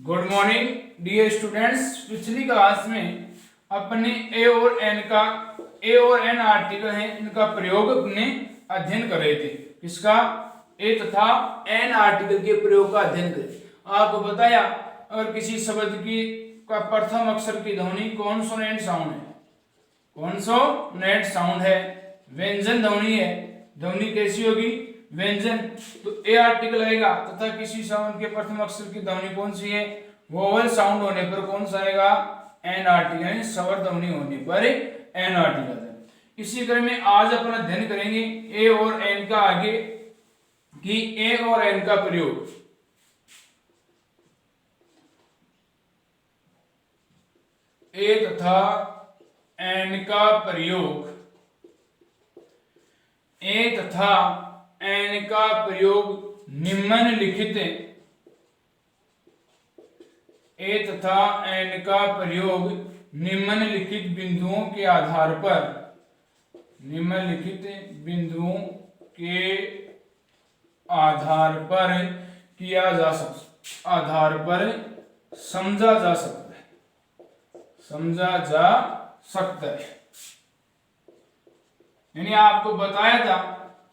Good morning dear students. पिछली class में अपने ए और एन आर्टिकल हैं, इनका प्रयोग अपने अध्ययन कर रहे थे। किसका? ए तथा एन आर्टिकल के प्रयोग का अध्ययन करें। आपको बताया अगर किसी शब्द की का प्रथम अक्षर की ध्वनि कॉन्सोनेंट साउंड है, कॉन्सोनेंट साउंड है, व्यंजन ध्वनि है। ध्वनि कैसी होगी? व्यंजन। तो ए आर्टिकल आएगा तथा किसी साउंड के प्रथम अक्षर की ध्वनि कौन सी है? वोवल साउंड होने पर कौन सा आएगा? एन आर्टिकल, यानी स्वर ध्वनि होने पर एन आर्टिकल है। इसी क्रम में आज अपन अध्ययन करेंगे ए और एन का आगे कि ए और एन का प्रयोग। ए तथा एन का प्रयोग, ए तथा एन का प्रयोग निम्नलिखित, ए तथा एन का प्रयोग निम्नलिखित बिंदुओं के आधार पर, निम्नलिखित बिंदुओं के आधार पर किया जा सकता, आधार पर समझा जा सकता है, समझा जा सकता है। यानी आपको बताया था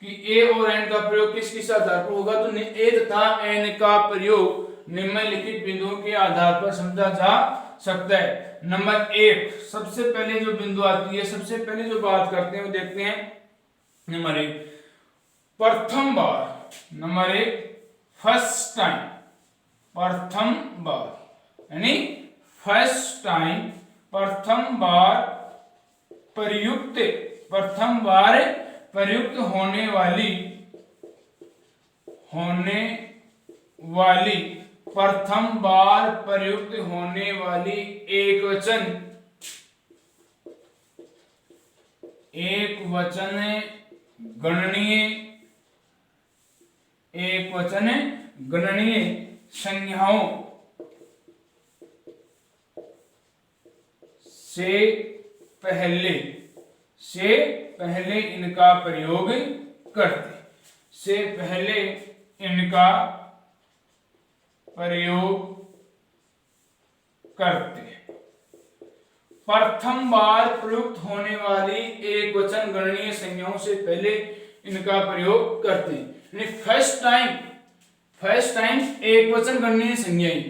कि ए और एन का प्रयोग किस किस आधार पर होगा, तो ए तथा एन का प्रयोग निम्नलिखित बिंदुओं के आधार पर समझा जा सकता है। नंबर एक, सबसे पहले जो बिंदु आती है, सबसे पहले जो बात करते हैं वो देखते हैं नंबर एक, प्रथम बार। नंबर एक, फर्स्ट टाइम, प्रथम बार यानी फर्स्ट टाइम, प्रथम बार प्रयुक्त, प्रथम बार प्रयुक्त होने वाली, प्रथम बार प्रयुक्त होने वाली एक वचन, एक वचन गणनीय, एक वचन गणनीय संज्ञाओं से पहले इनका प्रयोग करते, से पहले इनका प्रयोग करते। प्रथम बार प्रयुक्त होने वाली एक वचन गणनीय संज्ञाओं से पहले इनका प्रयोग करते हैं। यानी फर्स्ट टाइम एक वचन गणनीय संज्ञाएं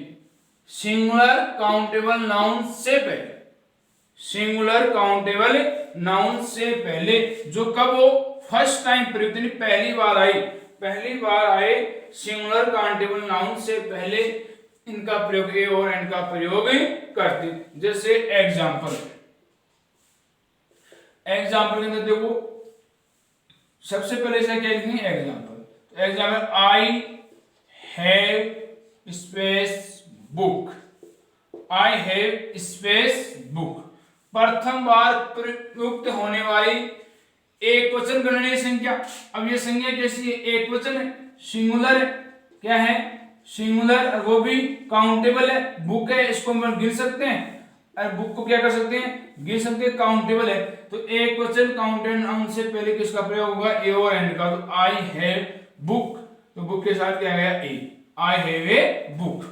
सिंगुलर काउंटेबल नाउन से पहले, सिंगुलर काउंटेबल नाउन से पहले, जो कब वो फर्स्ट टाइम प्रयुक्त यानी पहली बार आई, पहली बार आए सिंगुलर काउंटेबल नाउन से पहले इनका प्रयोग ए और एन का प्रयोग करते। जैसे एग्जाम्पल के अंदर देखो, सबसे पहले से क्या लिखेंगे? Example. Example, I have space book, I have space book. प्रथम बार प्रयुक्त होने वाली एक वचन गणनीय संख्या। अब ये संज्ञा कैसी है? एक वचन है, सिंगुलर है। क्या है? सिंगुलर, और वो भी काउंटेबल है। बुक है, इसको हम गिन सकते हैं, और बुक को क्या कर सकते हैं? गिन सकते हैं, काउंटेबल है। तो एक वचन काउंटेबल नाउन से पहले किसका प्रयोग होगा? ए और एन का। तो आई हैव बुक, तो बुक के साथ क्या गया? ए, आई हैव ए बुक।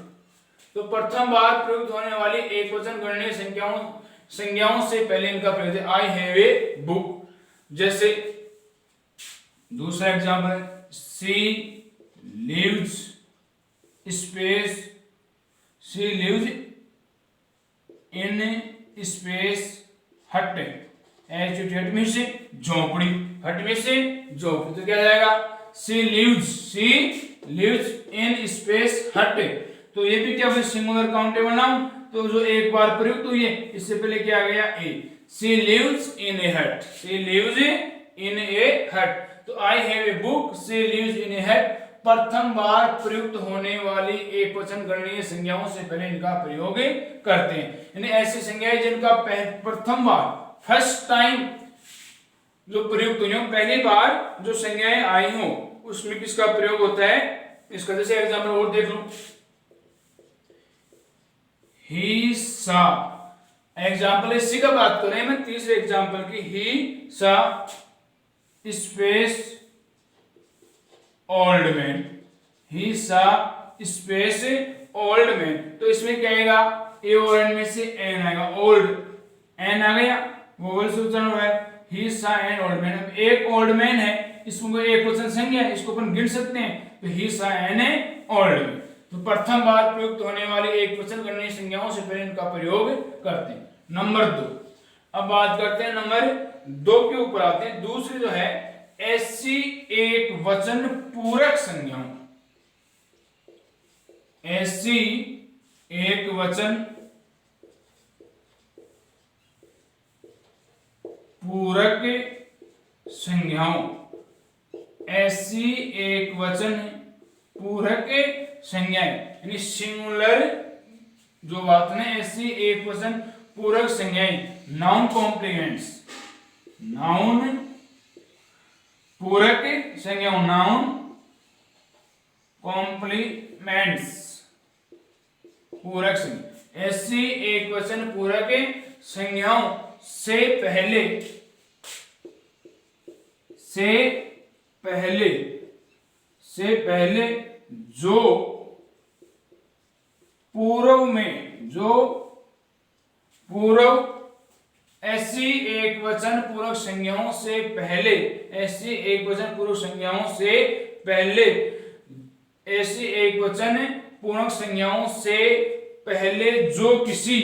तो प्रथम बार प्रयुक्त होने वाली एक वचन गणनीय संज्ञाओं से पहले इनका प्रयोग है आई हैव ए बुक। जैसे दूसरा एग्जांपल है, she lives space, she lives in space hut, hut में से झोपड़ी, हट में से झोपड़ी। तो क्या जाएगा? सी लिव्स इन स्पेस हट। तो ये भी क्या है? सिंगुलर काउंटेबल नाउन, तो जो एक बार प्रयुक्त हुई है, इससे पहले क्या आ गया? ए। शी लिव्स इन ए हट, she lives in a hut. तो I have a book, she lives in a hut. प्रथम बार प्रयुक्त होने वाली एक वचन गणनीय संज्ञाओं से पहले इनका प्रयोग करते हैं। यानी ऐसी संज्ञाएं जिनका प्रथम बार, फर्स्ट टाइम जो प्रयुक्त हुई हो, पहली बार जो संज्ञाएं आई हो, उसमें किसका प्रयोग होता है? इसका जैसे एग्जाम्पल और देख लो, ही सा। एग्जाम्पल इसी का बात कर रहे हैं मैं, तीसरे एग्जाम्पल की। ही सा स्पेस ओल्ड मैन, ही सा स्पेस ओल्ड मैन, तो इसमें क्या आएगा, ए और एन में से एन आएगा, ओल्ड, एन आ गया, वोवल से उच्चारण हो रहा है, ही सा एन ओल्ड मैन। अब एक ओल्ड मैन है, इसमें एक वचन संज्ञा है, इसको अपन गिन सकते हैं, तो ही सा एन ए ओल्ड मैन। तो प्रथम बार प्रयुक्त होने वाली एक वचन गणनीय संज्ञाओं से पहले इनका प्रयोग करते हैं। नंबर 2, अब बात करते हैं नंबर 2 के ऊपर आते हैं। दूसरी जो है ऐसी एक वचन पूरक संज्ञाओं, ऐसी एक वचन पूरक संज्ञाओं, ऐसी एक वचन पूरक संज्ञाएं, यानी सिंगुलर जो बात है, ऐसी एक वचन पूरक संज्ञाएं, नाउन कॉम्प्लीमेंट्स, नाउन पूरक संज्ञाओं, नाउन कॉम्प्लीमेंट्स, पूरक संज्ञा, ऐसी एक वचन पूरक संज्ञाओं से पहले जो पूर्व में, ऐसी एक वचन पूरक संज्ञाओं से पहले, ऐसी एक वचन पूरक संज्ञाओं से पहले, ऐसी एक वचन पूरक संज्ञाओं से पहले जो किसी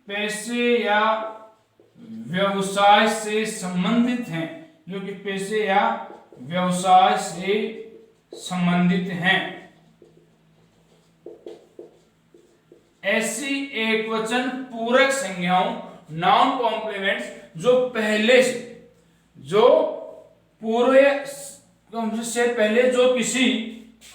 पैसे या व्यवसाय से संबंधित हैं, जो कि पैसे या व्यवसाय से संबंधित हैं, ऐसी एक वचन पूरक संज्ञाओं, नाउन कॉम्प्लीमेंट्स, जो पहले से, जो पूर्व से पहले जो किसी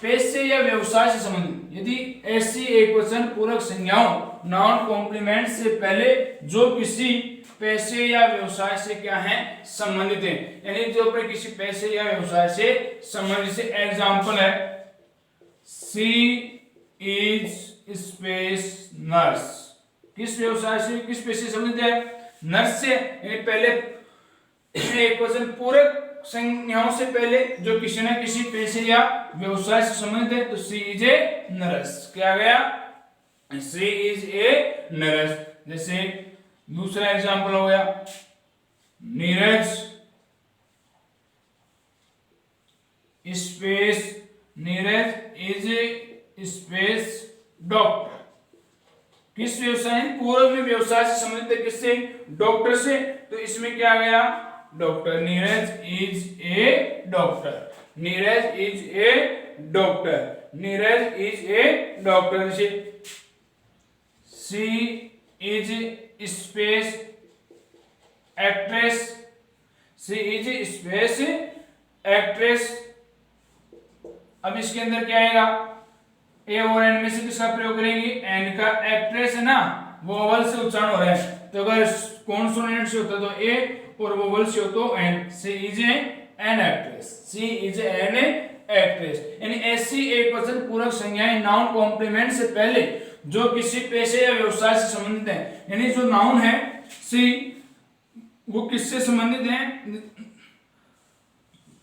पैसे या व्यवसाय से संबंधित, यदि ऐसी एक वचन पूरक संज्ञाओं, नाउन कॉम्प्लीमेंट से पहले जो किसी पैसे या व्यवसाय से क्या है, संबंधित है, यानी जो अपने किसी पैसे या व्यवसाय से संबंधित, से एग्जांपल है सी इज स्पेस नर्स, किस व्यवसाय से, किस पैसे से संबंधित है, नर्स से, यानी पहले एक वचन पूरक संज्ञाओं से पहले जो किसी न किसी पैसे या व्यवसाय से संबंधित है, तो सी इज ए नर्स, क्या गया, सी इज ए नर्स। जैसे दूसरा एग्जांपल हो गया, नीरज इज स्पेस डॉक्टर, किस व्यवसाय, पूर्व में व्यवसाय से संबंधित है, किससे, डॉक्टर से, तो इसमें क्या गया, doctor, Neeraj is a doctor, Neeraj is a doctor, Neeraj is a doctor. जैसे she is space actress, she is space actress. अब इसके अंदर क्या आएगा, ए और एन में से किसका प्रयोग करेंगे, एन का, एक्ट्रेस है ना, वोवल से उच्चारण हो रहा है, तो अगर कॉन्सोनेंट से होता तो ए और वोवल से हो तो an, she is an actress, she is an actress. यानी ऐसी एक वचन पूरक संज्ञाएं नाउन कॉम्प्लीमेंट से पहले जो किसी पेशे या व्यवसाय से संबंधित है, यानी जो नाउन है सी, वो किससे संबंधित है,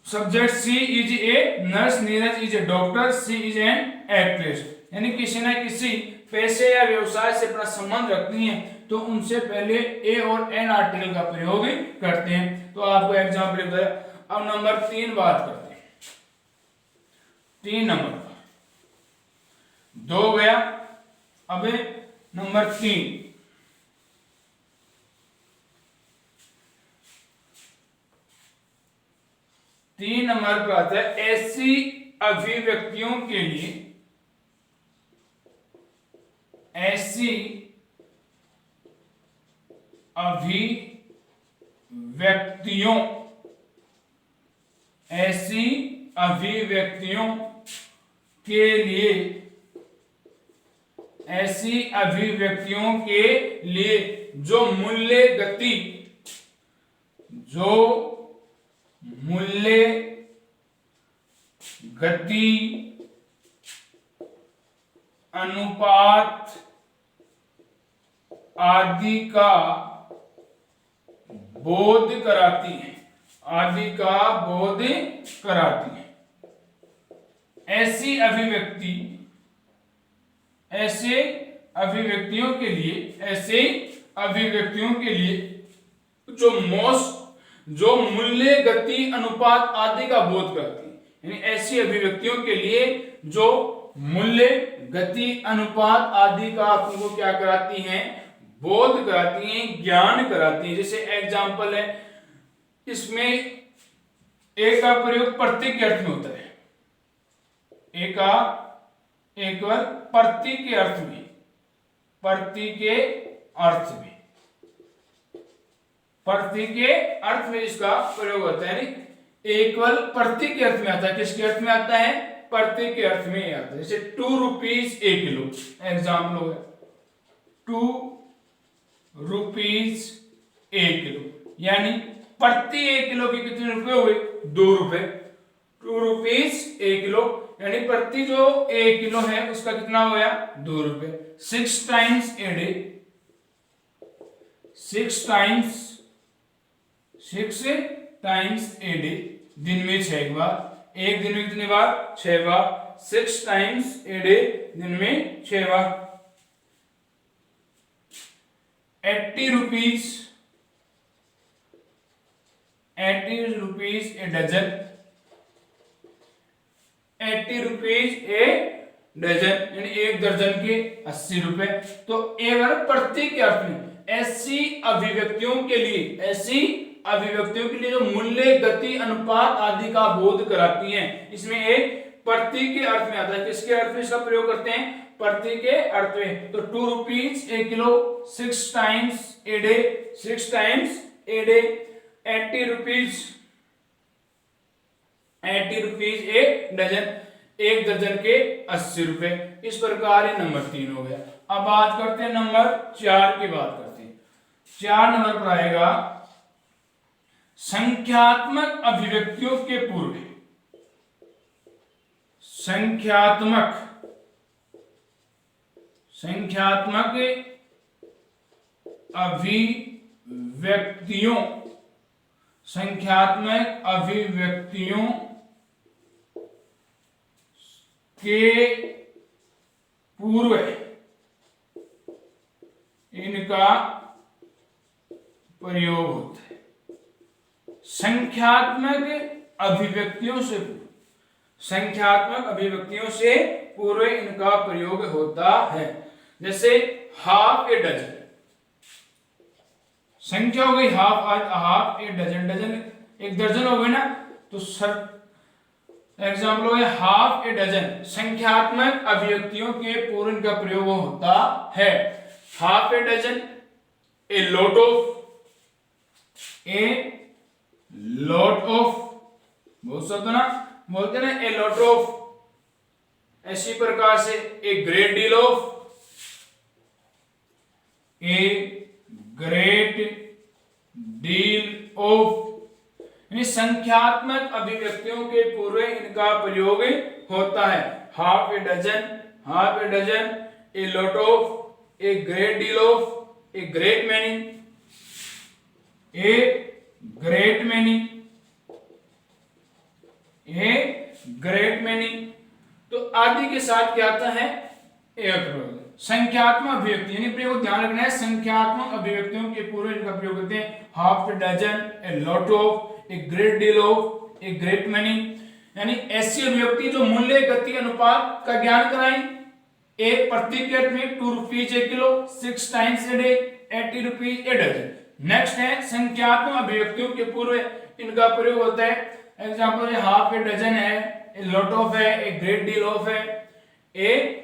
subject she is a nurse, Neeraj is a doctor, she is an actress, यानी किसी न किसी पैसे या व्यवसाय से अपना संबंध रखती हैं, तो उनसे पहले ए और एन आर्टिकल का प्रयोग करते हैं। तो आपको एग्जाम्पल बताया। अब नंबर 3 बात करते हैं, 3 नंबर 2 गया, अब नंबर 3, नंबर पर आता है ऐसी अभिव्यक्तियों के लिए, ऐसी अभिव्यक्तियों, ऐसी अभिव्यक्तियों के लिए, ऐसी अभिव्यक्तियों के लिए जो मूल्य गति, जो मूल्य गति अनुपात आदि का बोध कराती है, आदि का बोध कराती है। ऐसे अभिव्यक्तियों के लिए जो मूल्य, गति, अनुपात आदि का बोध करती है, यानी ऐसी अभिव्यक्तियों के लिए जो मूल्य, गति, अनुपात आदि का आपको क्या कराती हैं, बोध कराती हैं, ज्ञान कराती हैं। जैसे एग्जांपल है, इसमें एक का प्रयोग प्रतीक के अर्थ में होता है, एक प्रतीक के अर्थ में, इसका प्रयोग होता है। एकवल प्रतीक के अर्थ में आता है। किसके अर्थ में आता है? प्रतीक के अर्थ में आता है। जैसे 2 रुपीज 1 किलो, एग्जाम्पल हो गया 2 रुपीज 1 किलो, यानी प्रति 1 किलो के कितने रुपए हुए? 2 रुपए। 2 रुपीज 1 किलो, यानी प्रति जो 1 किलो है उसका कितना हो गया? 2 रुपए। 6 times a day, 6 times a day, दिन में 6 बार। एक दिन में कितनी बार? 6 बार। 6 टाइम्स ए डे, दिन में 6 बार। 80 rupees a dozen, 80 rupees a dozen, यानी 1 दर्जन के 80 रुपए। तो एक प्रतीक के अर्थ में ऐसी अभिव्यक्तियों के लिए जो मूल्य, गति, अनुपात आदि का बोध कराती हैं, इसमें एक प्रतीक के अर्थ में आता है। किसके अर्थ में इसका प्रयोग करते हैं? प्रतीक के अर्थ में। तो 2 rupees 1 kilo, 6 times a day, 6 times a day, 80 rupees a dozen, 1 दर्जन के 80 रुपए। इस प्रकार ये नंबर 3 हो गया। अब बात करते हैं नंबर 4 की बात करते हैं। 4 नंबर पर आएगा संख्यात्मक अभिव्यक्तियों के पूर्व। संख्यात्मक अभिव्यक्तियों के पूर्व इनका प्रयोग होता है। संख्यात्मक अभिव्यक्तियों से पूर्व इनका प्रयोग होता है। जैसे हाफ ए डजन, संख्या हो गई हाफ ए डजन, डजन 1 दर्जन हो गई ना, तो एग्जाम्पल हो गया हाफ ए डजन। संख्यात्मक अभिव्यक्तियों के पूर्व इनका प्रयोग होता है। Half a dozen, a lot of, बहुत शब्द ना बोलते ना, ए लॉट ऑफ। ऐसी प्रकार से ए ग्रेट डील ऑफ, यानी संख्यात्मक अभिव्यक्तियों के पूर्व इनका प्रयोग होता है। Half a dozen, a lot of, a great deal of, a great many, तो आदि के साथ क्या आता है? एक संख्यात्मक अभिव्यक्ति, यानी प्रयोग ध्यान रखना है। संख्यात्मक अभिव्यक्तियों के पूर्व इनका प्रयोग करते हैं। Half a dozen, a lot of, a great deal of, a great many, यानी ऐसी अभिव्यक्ति जो मूल्य, गति, अनुपात का ज्ञान कराएं। एक प्रतीक के अर्थ में 2 rupees 1 kilo, 6 times a day, 80 rupees a dozen. Next है संख्यात्मक अभिव्यक्तियों के पूर्व इनका प्रयोग होता है। एग्जाम्पल है हाफ ए डजन है, ए लॉट ऑफ है, ए ग्रेट डील ऑफ है, ए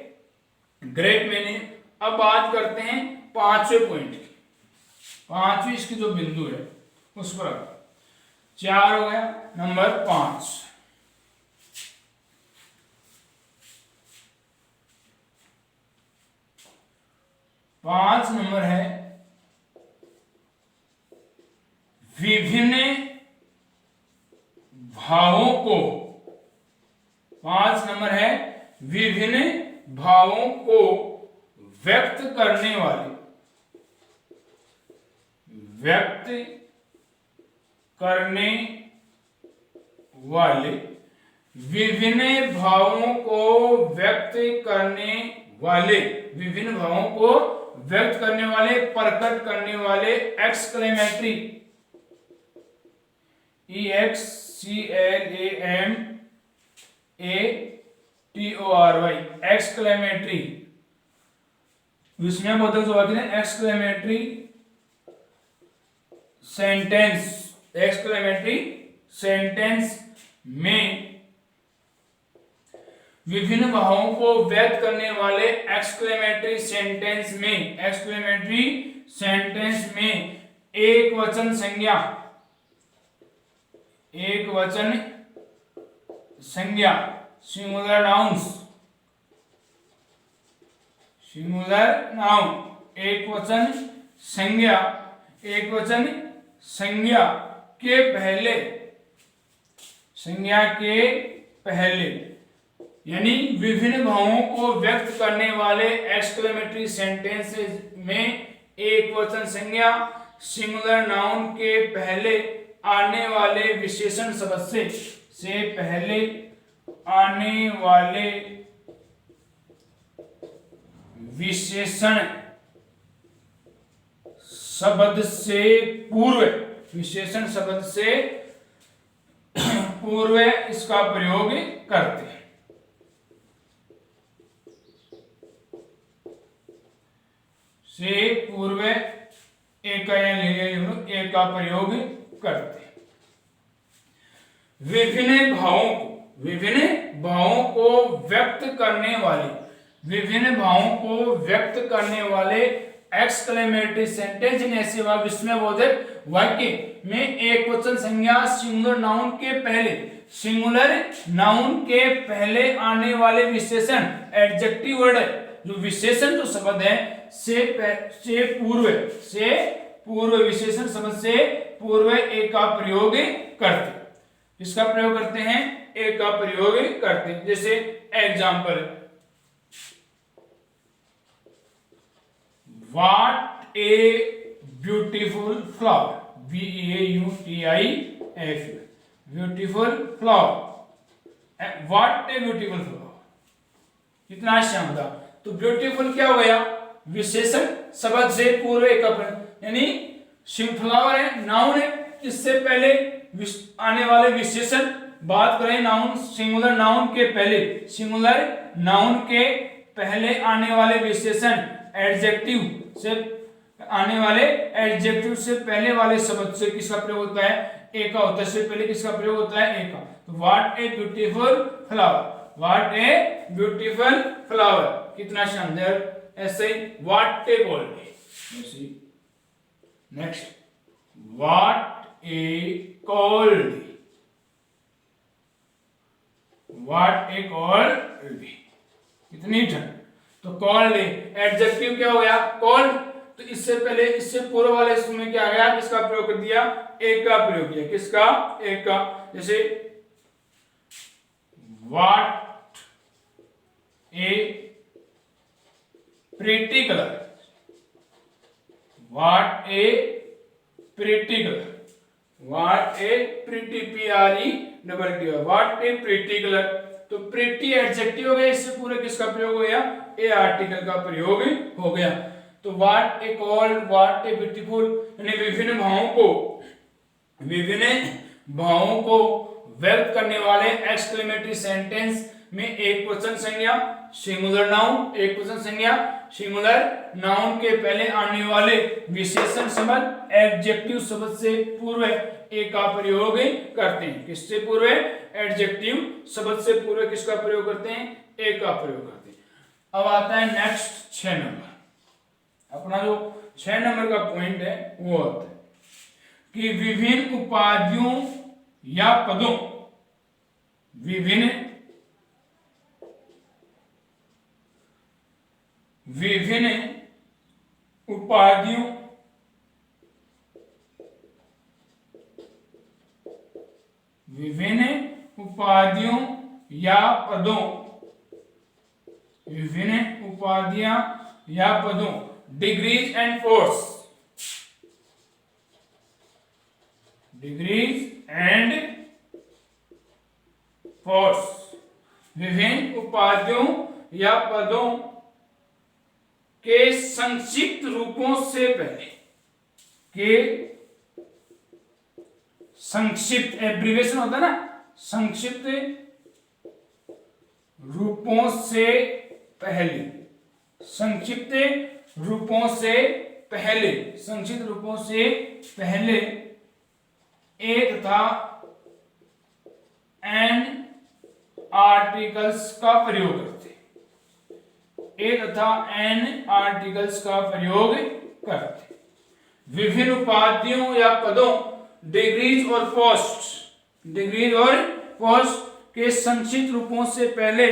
ग्रेट मैनी। अब बात करते हैं 5वें पॉइंट की। 5वीं इसकी जो बिंदु है उस पर 4 हो गया। नंबर 5, नंबर है विभिन्न भावों को, 5 नंबर है विभिन्न भावों को व्यक्त करने वाले विभिन्न भावों को व्यक्त करने वाले, विभिन्न भावों को व्यक्त करने वाले, प्रकट करने वाले एक्सक्लेमेटरी, EXCLAMATORY, एक्सक्लेमेटरी, विस्मयबोधक जो होती है एक्सक्लेमेटरी सेंटेंस, एक्सक्लेमेटरी सेंटेंस में विभिन्न भावों को व्यक्त करने वाले एक्सक्लेमेटरी सेंटेंस में, एक्सक्लेमेटरी सेंटेंस में एक वचन संज्ञा, एक वचन संज्ञा, सिंगुलर नाउन्स, सिंगुलर नाउन, एक वचन संज्ञा, एक वचन संज्ञा के पहले, संज्ञा के पहले, यानी विभिन्न भावों को व्यक्त करने वाले एक्सक्लेमेटरी सेंटेंसेस में एक वचन संज्ञा सिंगुलर नाउन के पहले आने वाले विशेषण शब्द से पहले आने वाले विशेषण शब्द से पूर्व, विशेषण शब्द से पूर्व इसका प्रयोग करते हैं, से पूर्व एक का प्रयोग करते हैं। विभिन्न भावों को व्यक्त करने वाले, विभिन्न भावों को व्यक्त करने वाले एक्सक्लेमेटरी सेंटेंस इन ऐसे विस्मयबोधक वाक्य में एक वचन संज्ञा सिंगुलर नाउन के पहले, सिंगुलर नाउन के पहले आने वाले विशेषण एडजेक्टिव वर्ड, जो विशेषण जो शब्द है से पूर्व विशेषण शब्द से पूर्व एक का प्रयोग करते, इसका प्रयोग करते हैं, एक का प्रयोग करते हैं। जैसे example, what a beautiful flower, BEAUTIFUL, beautiful flower, what a beautiful flower, कितना शानदार। तो ब्यूटीफुल क्या हो गया, विशेषण शब्द से पूर्व एक, यानी फ्लावर है, नाउन है, इससे पहले आने वाले विशेषण, बात करें नाउन, सिंगुलर नाउन के पहले, सिंगुलर नाउन के पहले आने वाले विशेषण एडजेक्टिव से आने वाले, एडजेक्टिव से पहले वाले शब्द से किसका प्रयोग होता है, ए का होता है, से पहले किसका प्रयोग होता है, ए का। तो what a beautiful flower, what a beautiful flower, कितना शानदार। ऐसे ही what a gold, next what a cold, what a cold, कितनी ठंड। तो कोल्ड एडजेक्टिव क्या हो गया, कोल्ड, तो इससे पहले, इससे पूर्व वाले इसमें क्या आ गया, किसका प्रयोग कर दिया, एक का प्रयोग किया, किसका, एक का। जैसे what A pretty colour, what A pretty colour, what A pretty, PRETT, what A pretty colour. तो प्रिटी एडजेक्टिव हो गया, इससे पूरे किसका प्रयोग हो गया, ए आर्टिकल का प्रयोग हो गया। तो what a cold, what a beautiful, यानी विभिन्न भावों को व्यक्त करने वाले एक्सक्लेमेटरी सेंटेंस में एक वचन संज्ञा सिंगुलर नाउन, एक वचन संज्ञा सिंगुलर नाउन के पहले आने वाले विशेषण शब्द एडजेक्टिव शब्द से पूर्व एक का प्रयोग करते हैं। किससे पूर्व, एडजेक्टिव शब्द से पूर्व किसका प्रयोग करते हैं, एक का प्रयोग करते हैं। अब आता है नेक्स्ट 6 नंबर, अपना जो 6 नंबर का पॉइंट है वो होता है कि विभिन्न उपाधियों या पदों, विभिन्न उपाधियों या पदों, विभिन्न उपाधियां या पदों, degrees and force, degrees and post. विभिन्न उपाधियों या पदों के संक्षिप्त रूपों से पहले के संक्षिप्त एब्रिविएशन होता है ना, संक्षिप्त रूपों से पहले, संक्षिप्त रूपों से पहले, संक्षिप्त रूपों से पहले एक था एन आर्टिकल्स का प्रयोग करते, एक तथा एन आर्टिकल्स का प्रयोग करते। विभिन्न उपाधियों या पदों, डिग्रीज और पोस्ट, डिग्रीज और पोस्ट के संक्षिप्त रूपों से पहले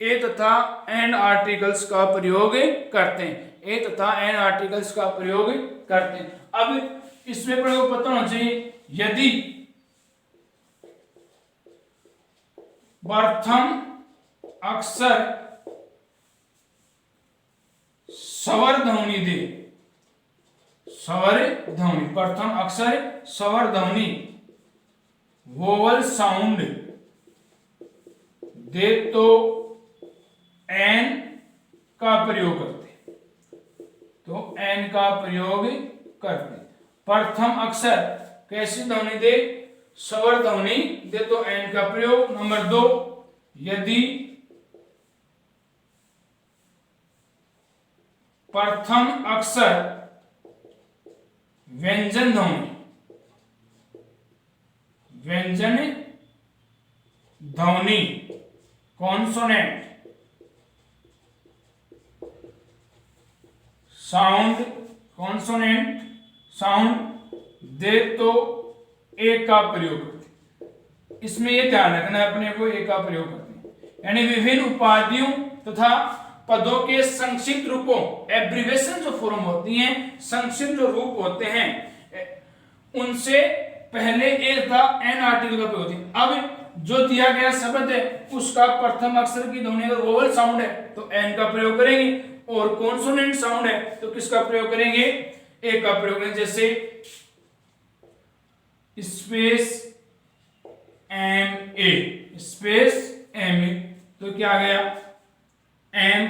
ए तथा एन आर्टिकल्स का प्रयोग करते हैं, ए तथा एन आर्टिकल्स का प्रयोग करते हैं। अब इसमें प्रयोग पता होना चाहिए, यदि प्रथम अक्षर स्वर ध्वनि दे, स्वर ध्वनि, प्रथम अक्षर स्वर ध्वनि वोवल साउंड दे तो एन का प्रयोग करते, तो एन का प्रयोग करते। प्रथम अक्षर कैसी ध्वनि दे, स्वर ध्वनि दे तो एन का प्रयोग। नंबर 2, यदि प्रथम अक्षर व्यंजन ध्वनि, व्यंजन ध्वनि कॉन्सोनेंट साउंड, कॉन्सोनेंट साउंड दे तो ए का प्रयोग करते। इसमें यह ध्यान रखना है अपने को, ए का प्रयोग करते हैं, यानी विभिन्न उपाधियों तथा पदों के संक्षिप्त रूपों, एब्रिविएशन जो फॉर्म होती हैं, संक्षिप्त जो रूप होते हैं, उनसे पहले ए तथा एन आर्टिकल का प्रयोग होती है। अब जो दिया गया शब्द है उसका प्रथम अक्षर की ध्वनि अगर वोवल साउंड है तो एन का प्रयोग करेंगे, और कॉन्सोनेंट साउंड है तो किसका प्रयोग करेंगे, ए का प्रयोग करेंगे। जैसे space M A, space M A, तो क्या आ गया, एम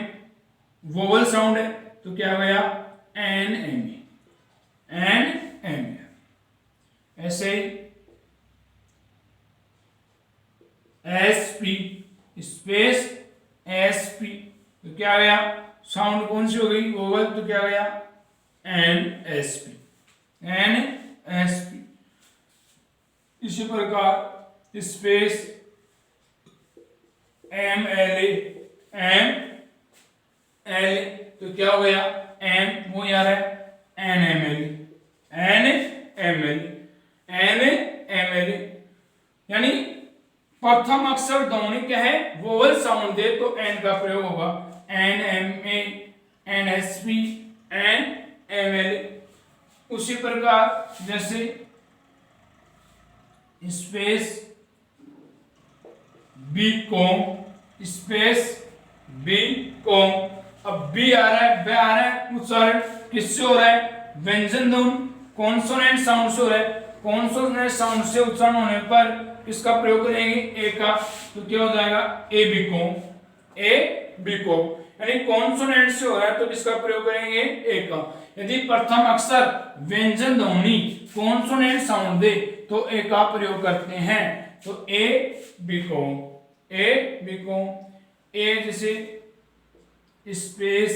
वोवल साउंड है तो क्या आ गया, N M A, N M A. ऐसे ही S P, space S P, तो क्या आ गया, साउंड कौन सी हो गई, वोवल, तो क्या आ गया, N S P, N S P. इसी प्रकार space M L A, M L, तो क्या हो गया, एम वो यार है, N M L, N M L, N M L. यानी प्रथम अक्षर ध्वनि क्या है, वोवल साउंड दे तो एन का प्रयोग होगा, N M A, N S P, N M L. उसी प्रकार जैसे space B com, space B com, अब बी आ रहा है, बे आ रहा है, उच्चारण किससे हो रहा है, व्यंजन ध्वनि कॉन्सोनेंट साउंड से हो रहा है, कॉन्सोनेंट साउंड से उच्चारण होने पर किसका प्रयोग करेंगे, ए का, तो क्या हो जाएगा, A B com, A B com. यानी कॉन्सोनेंट से हो रहा है तो किसका प्रयोग करेंगे, ए का। यदि प्रथम अक्षर व्यंजन ध्वनि कॉन्सोनेंट साउंड दे तो ए का प्रयोग करते हैं, तो a B com, A B com. A जैसे स्पेस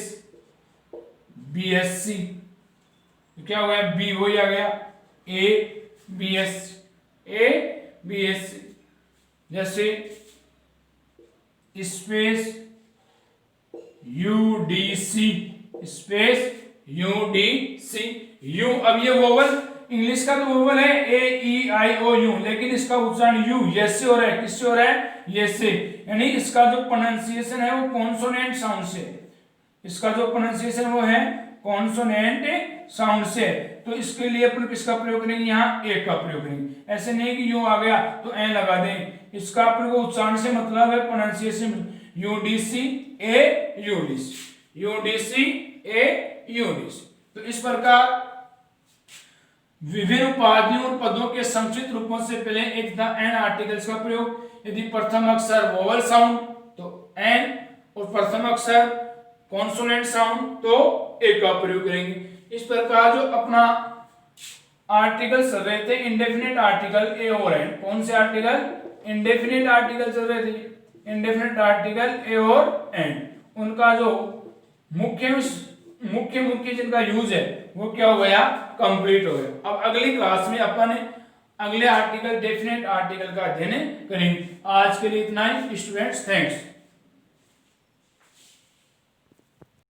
बी एस सी, तो क्या हो गया, बी वही आ गया, a B S, a B S C. जैसे space U D C, space U D C, U, अब ये वोवल इंग्लिश का तो वोवल है ए ई आई ओ यू, लेकिन इसका उच्चारण यू यस से हो रहा है, किससे हो रहा है, यस से। यानी इसका जो प्रोनाउंसिएशन है वो कॉन्सोनेंट साउंड से, इसका जो प्रोनाउंसिएशन वो है कॉन्सोनेंट साउंड से, तो इसके लिए अपन किसका प्रयोग करेंगे, यहाँ ए का प्रयोग करेंगे। ऐसे नहीं कि यू आ गया तो ए लगा दें, इसका अपन को उच्चारण से मतलब है pronunciation, U D C a U D C, U D C a U D C. तो इस प्रकार विभिन्न उपाधियों और पदों के संक्षिप्त रूपों से पहले एक द एन आर्टिकल्स का प्रयोग। यदि प्रथम अक्षर वोवल साउंड तो एन, और प्रथम अक्षर कॉन्सोनेंट साउंड तो ए का प्रयोग करेंगे। इस प्रकार जो अपना आर्टिकल चल रहे थे इंडेफिनिट आर्टिकल ए और एन, कौन से आर्टिकल? इंडेफिनिट आर्टिकल चल रहे थे, इंडेफिनिट आर्टिकल ए और एन, उनका जो मुख्य जिनका यूज है वो क्या हो गया? कंप्लीट हो गया। अब अगली क्लास में अपन अगले आर्टिकल डेफिनेट आर्टिकल का अध्ययन करेंगे। आज के लिए इतना ही स्टूडेंट्स, थैंक्स।